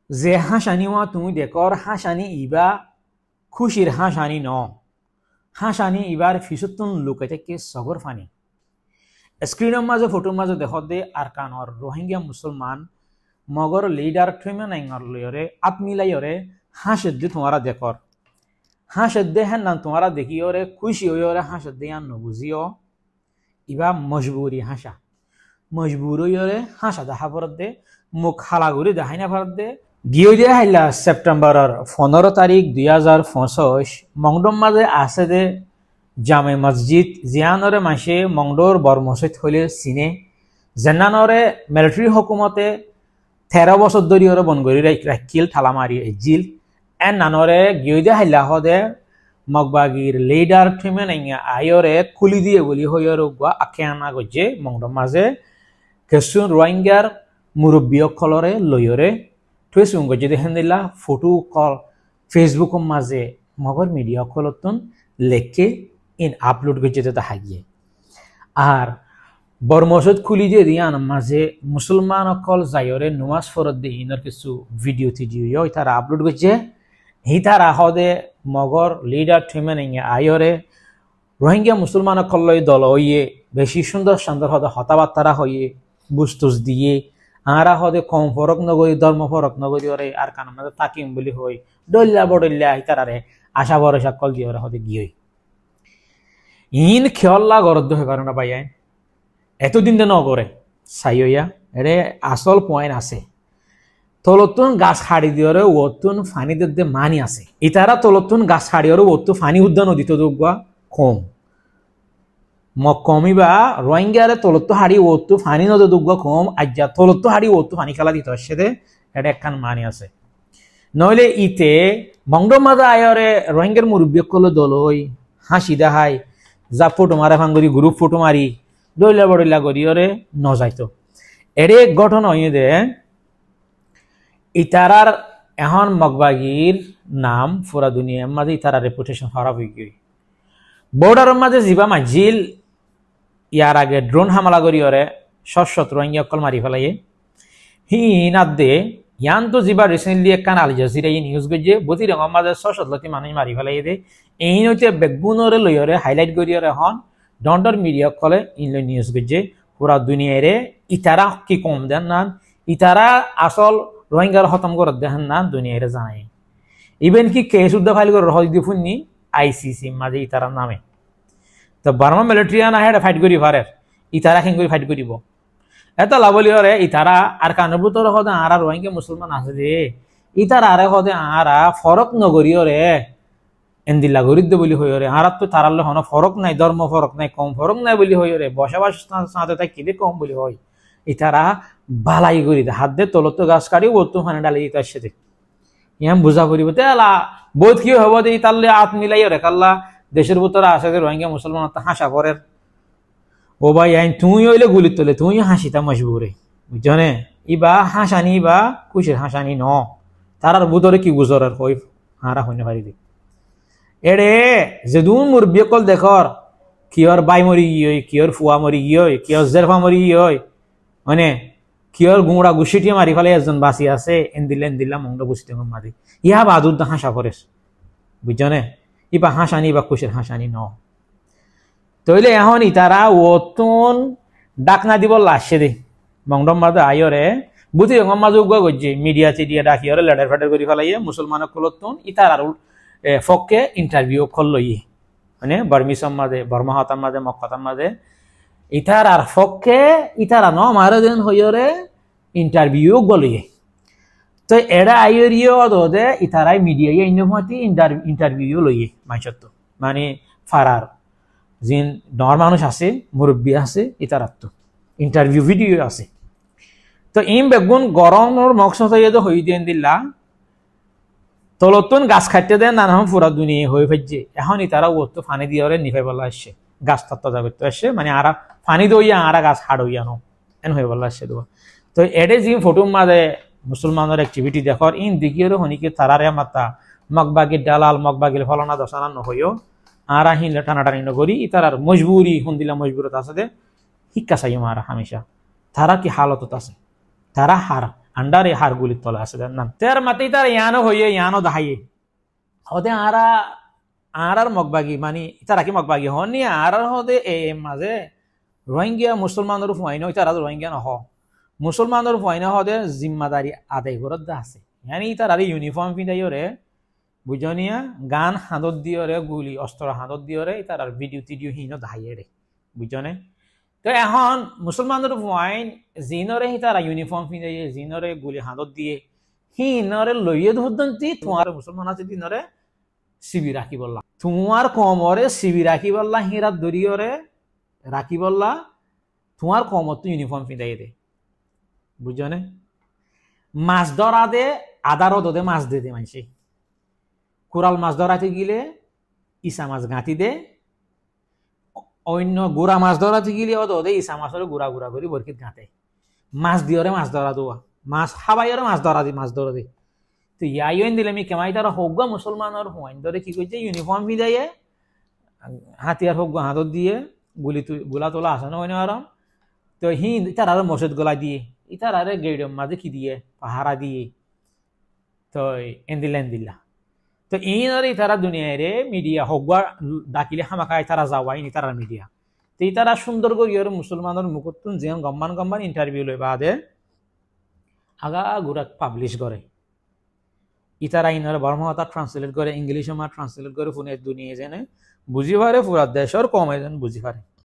যে হাঁসানি ওয়া তুমি দেখর হাঁসানি ইবা খুশির হাঁসানি ন হাঁসানি ইবার ফিসুতুন লুকে থেকে সগর ফানি স্ক্রিনের মাঝে ফটোর মাঝে দেখ দে আর কানর রোহিঙ্গা মুসলমান মগর লিডার ঠেমে নাইঙর লয়রে আত্মিলাইরে হাঁসের দে তোমারা দেখর হাঁসের দে হ্যাঁ না তোমারা দেখিওরে খুশি হইরে হাঁসের দে আর নবুঝিও ইবা মজবুরি হাঁসা মজবুর হইরে হাঁসা দেখা ফরত দে মুখ হালা ঘুরি দেখাই না ফরত দে গিয়ে দিয়ে হাইলা সেপ্টেম্বরের 15 তারিখ 2025 মংডম মাঝে আছে দে জামে মসজিদ জিয়ানরে মাসে মংডোর বর মসজিদ হইলে চিনে জেনানরে মিলিটারি হুকুমতে 13 বছর ধরে ওরে বনগরি রাখিল ঠালা মারি জিল এন নানরে গিয়ে দিয়ে হাইলা হদে মগবাগির লিডার ঠিমে নাই আয়রে খুলি দিয়ে বলি হইর গুয়া আখে আনা গজে মংডম মাঝে কেসুন রোহিঙ্গার মুরব্বী কলরে লয়রে ফেসবুক যদি হেন্দিলা ফটো কল ফেসবুক মাঝে মগর মিডিয়া কলতন লেখে ইন আপলোড করছে তো হাগিয়ে আর বর্মসদ খুলি দিয়ে দিয়ান মাঝে মুসলমান কল যাইরে নমাজ ফরত দিয়ে ইনার কিছু ভিডিও টিডিও তারা আপলোড করছে হি তারা হদে মগর লিডার থেমে নেই আয়রে রোহিঙ্গা মুসলমান কল্লই দল হইয়ে বেশি সুন্দর সুন্দর হদে হতাবার্তারা হইয়ে বুস্তুস দিয়ে আরা হদে কম ফরক নগরী ধর্ম ফরক নগরী ওরে আর কান মাঝে তাকিম বলি হই ডল্লা বডল্লা তারারে আশা ভরসা কল দিয়ে ওরা হদে গিয়ে ইন খেয়াল্লা গরদ্দ হয়ে পারে না ভাই এতদিন দে নগরে চাইয়া এরে আসল পয়েন্ট আছে তলতুন গাছ হাড়ি দিয়ে ওতুন ফানি দে মানি আছে ইতারা তলতুন গাছ হাড়ি ওতু ফানি উদ্যান নদীত দুগুয়া কম কমিবা রোহিঙ্গারে তলত্ব হাড়ি ওতু ফানি নদী দুগুয়া কম আজ্জা তলত্ব হাড়ি ওতু ফানি খেলা দিতে আসছে দে এটা একখান মানি আছে নইলে ইতে বংডম মাদা আয়রে রোহিঙ্গার মুরব্বী কলে দল হই হাসি দেখাই যা ফটো মারে ভাঙ্গরি গ্রুপ ফটো মারি দইলা বড়ইলা করি ওরে নজাইতো এর এক গঠন হইয়ে দে ইতারার এখন মগবাগির নাম পুরা দুনিয়ার মাঝে ইতারার রেপুটেশন খারাপ হয়ে গিয়ে বর্ডারের মাঝে জিবা মাঝিল ইয়ার আগে ড্রোন হামলা করি ওরে শত রোহিঙ্গা অকল মারি ফেলাইয়ে হি নাদ দে ইয়ান তো জিবা রিসেন্টলি একখান আল জাজিরা নিউজ গজে বতি রঙের মাঝে শত মানুষ মারি ফেলাই দে এই হইতে বেগুনরে লইরে হাইলাইট করি ওরে হন ডন্ডর মিডিয়া কলে ইনলে নিউজ গজে পুরা দুনিয়ারে ইতারা কি কম দেন না ইতারা আসল রোহিঙ্গার খতম করে দেখেন না দুনিয়ারে জানাই ইভেন কি কেস উদ্দা ফাইল করে রহজ দি ফুননি আইসিসি মাঝে ইতারার নামে তো বার্মা মিলিটারিয়ান আহে ফাইট করি পারে ইতারা খেন করে ফাইট করিব এত লাভলি হরে ইতারা আর কানবুতর হদে আরা রোহিঙ্গা মুসলমান আছে দে ইতারা আরে হদে আরা ফরক নগরী রে এন্দিল্লা গরিদ্দ বলি হই রে আরাত তো তারালে হন ফরক নাই ধর্ম ফরক নাই কম ফরক নাই বলি হই রে বসবাস সাথে তাই কিদে কম বলি হয় ইতারা বালাই করি দে হাত দে তলত গাছ কাটি ও তো ফানে ডালি দিতে আসছে দে ইয়াম বুঝা পড়িব তেলা বহুত কি হব দে তাহলে আত মিলাই রে কাল্লা দেশের ভিতরে আসে যে রোহিঙ্গা মুসলমান হাসা পরের ও ভাই আইন তুই হইলে গুলি তোলে তুই হাসিতা মজবুরে বুঝছনে ইবা হাসানি বা খুশির হাসানি ন তারার ভিতরে কি গুজরের হই হারা হইনে পারি দে এড়ে যেদুন মুরব্বী কল দেখর কিয়র বাই মরি গিয়ে কিয়র ফুয়া মরি গিয়ে কিয়র জেরফা মরি গিয়ে মানে কিয়র গুঁড়া গুছিটিয়ে মারি ফেলে একজন বাসি আছে এন্দিল্লা মংড গুছিতে মারি ইহা বাদুর হাসা করেস বুঝছনে ইবা হাসানি বা খুশির হাসানি ন তইলে এখন ইতারা ওতন ডাক না দিব লাসে দে মংডম মাঝে আয়রে বুঝি রঙম মাঝে উগা গজ্জে মিডিয়া চিডিয়া ডাকিয়রে লেডার ফেডার করে ফেলাইয়ে মুসলমান কলতন ইতারার ফককে ইন্টারভিউ কল লইয়ে মানে বার্মিসম মাঝে বর্মা হতার মাঝে মক্কাতার মাঝে ইতারার ফককে ইতারা ন মারে দিন হইরে ইন্টারভিউ গলিয়ে তো এরা আইরিও দে ইতারাই মিডিয়া ইন্নমতি ইন্টারভিউ লইয়ে মাইছত মানে ফারার যিন ডর মানুষ আছে মুরব্বী আছে ইতারার তো ইন্টারভিউ ভিডিও আছে তো ইম বেগুন গরমের মকসদ হই দিয়ে দিল্লা তলতুন গাছ খাইতে দেন নানা পুরা দুনিয়া হয়ে ফেলছে এখন ইতারা ও তো ফানি দিয়ে নিফাই বলা আসছে গাছ তত্তা করতে আসছে মানে আরা ফানি দইয়া আরা গাছ হাড় হইয়া নো এন হয়ে বলা আসছে তো এডে যে ফটো মাঝে মুসলমানের অ্যাক্টিভিটি দেখর ইন দেখিয়ে হনিকে তারারে মাতা মগবাগির ডালাল মগবাগির ফলনা দশানা নহইও আরা হিনলে টানাটানি নগরি ইতারার মজবুরি হুন্দিলা মজবুরত আছে দে শিক্ষা চাই মারা হামেশা তারা কি হালতত আছে তারা আন্ডারে হার গুলির তলা আছে নাম তের মাতে তার ইয়ানো হইয়ে ইয়ানো দাহাইয়ে হদে আর মগবাগি মানে তারা কি মগবাগি হননি আর হদে এ মাঝে রোহিঙ্গা মুসলমানের ফুয়াইন তারা রোহিঙ্গা নহ মুসলমানের ফুয়াইন হদে জিম্মাদারি আদায় করত দা আছে ইয়ানি তারা ইউনিফর্ম পিন্ধাইরে বুঝনিয়া গান হাতত দিয়রে গুলি অস্ত্র হাতত দিয়রে তার ভিডিও টিডিও হিন দাহাইয়ে রে বুঝনে তো এখন মুসলমানের ফুয়াইন জিনরে তারা ইউনিফর্ম পিন্ধাইয়ে জিনরে গুলি হাতত দিয়ে হিনরে লইয়ে ধরদন্তি তোমার মুসলমান আছে দিনরে শিবির রাখি বললা তোমার কমরে শিবির রাখি বললা হিরাত দরিয়রে রাখি বললা তোমার কমর তো ইউনিফর্ম পিঁধাই দে বুঝনে মাছ ধরা দে আদারত দে মাছ দে দে মানসি কোরাল মাছ ধরাতে গিলে ইসা মাছ গাঁতি দে অন্য গুড়া মাছ ধরাতে গিলে দে ইসা মাছের গুড়া গুড়া করে বরকিত গাঁতে মাছ দিয়রে মাছ ধরা দোয়া মাছ খাবাইরে মাছ ধরা দি মাছ ধরা দি তো ইয়াইন দিলে আমি কেমাই তারা হোক মুসলমানের হুয়াইন ধরে কি করছে ইউনিফর্ম পিঁধাইয়ে হাতিয়ার হোক হাতত দিয়ে গুলা তোলা আছে না আরাম তো তারা মসজিদ গোলা দিয়ে ইতারা গেড়ের মাঝে কি দিয়ে পাহারা দিয়ে তো এন্দিল্লা তো এই তারা দুনিয়ারে মিডিয়া হোক ডাকিলে হামাকায় তারা যাওয়াইনি তারা মিডিয়া তো তারা সুন্দর করে মুসলমানের মুখতুন যে গম্মান ইন্টারভিউ লই বাদে আগা গুড়া পাবলিশ করে ইতারা ইনারে বর্মহতা ট্রান্সলেট করে ইংলিশে ট্রান্সলেট করে ফোনে দুনিয়া জেনে বুঝি পারে পুরা দেশের কম এজন বুঝি পারে